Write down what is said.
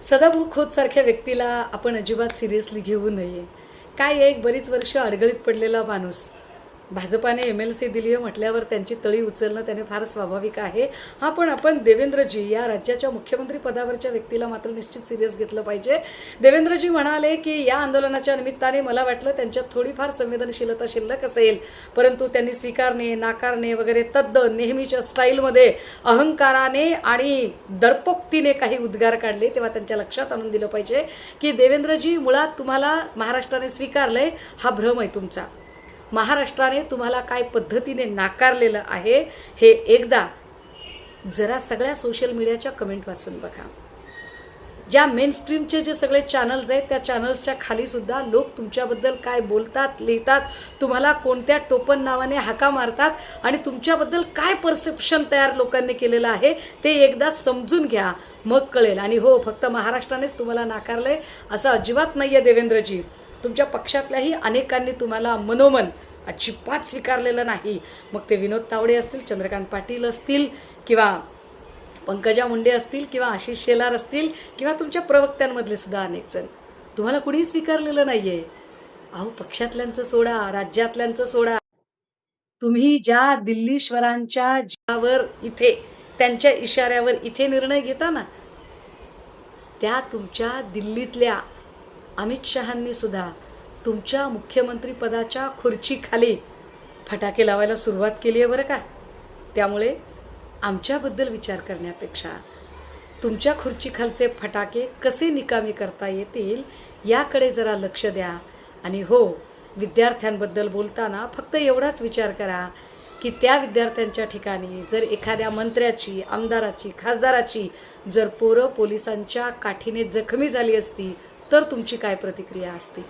सदाभाऊ खोत सारख्या व्यक्तीला आपण अजिबात सिरियसली घेऊ नये. काय एक बरीच वर्ष अडगळीत पडलेला माणूस, भाजपाने MLC दिली आहे म्हटल्यावर त्यांची तळी उचलणं त्याने फार स्वाभाविक आहे. हा, पण आपण देवेंद्रजी या राज्याच्या मुख्यमंत्री पदावरच्या व्यक्तीला मात्र निश्चित सिरियस घेतलं पाहिजे. देवेंद्रजी म्हणाले की या आंदोलनाच्या निमित्ताने मला वाटलं त्यांच्यात थोडीफार संवेदनशीलता शिल्लक असेल, परंतु त्यांनी स्वीकारणे नाकारणे वगैरे तद्द नेहमीच्या स्टाईलमध्ये अहंकाराने आणि दर्पोक्तीने काही उद्गार काढले, तेव्हा त्यांच्या लक्षात आणून दिलं पाहिजे की देवेंद्रजी, मुळात तुम्हाला महाराष्ट्राने स्वीकारलंय हा भ्रम आहे तुमचा. महाराष्ट्राने तुम्हाला काय पद्धतीने नाकारलेलं आहे हे एकदा जरा सगळ्या सोशल मीडियाच्या कमेंट वाचून बघा. ज्या मेनस्ट्रीमचे जे सगळे चॅनल्स आहेत त्या चॅनल्सच्या खाली सुद्धा लोक तुमच्याबद्दल काय बोलतात, लिहितात, तुम्हाला कोणत्या टोपण नावाने हाका मारतात आणि तुमच्याबद्दल काय परसेप्शन तयार लोकांनी केलेलं आहे ते एकदा समजून घ्या, मग कळेल. आणि हो, फक्त महाराष्ट्रानेच तुम्हाला नाकारलंय असं अजिबात नाही आहे देवेंद्रजी. तुमच्या पक्षातल्याही अनेकांनी तुम्हाला मनोमन अजिबात स्वीकारलेलं नाही. मग ते विनोद तावडे असतील, चंद्रकांत पाटील असतील, किंवा पंकजा मुंडे असतील, किंवा आशिष शेलार असतील, किंवा तुमच्या प्रवक्त्यांमधले सुद्धा अनेक जण, तुम्हाला कुणीही स्वीकारलेलं नाही आहे. अहो, पक्षातल्यांचं सोडा, राज्यातल्यांचं सोडा, तुम्ही ज्या दिल्लीश्वरांच्या ज्यावर इथे त्यांच्या इशाऱ्यावर इथे निर्णय घेता ना, त्या तुमच्या दिल्लीतल्या अमित शहांनी सुद्धा तुमच्या मुख्यमंत्री पदाच्या खुर्चीखाली फटाके लावायला सुरुवात केली आहे बरं का. त्यामुळे आमच्याबद्दल विचार करण्यापेक्षा तुमच्या खुर्चीखालचे फटाके कसे निकामी करता येतील याकडे जरा लक्ष द्या. आणि हो, विद्यार्थ्यांबद्दल बोलताना फक्त एवढाच विचार करा की त्या विद्यार्थ्यांच्या ठिकाणी जर एखाद्या मंत्र्याची, आमदाराची, खासदाराची जर पोरं पोलिसांच्या काठीने जखमी झाली असती तर तुमची काय प्रतिक्रिया असती.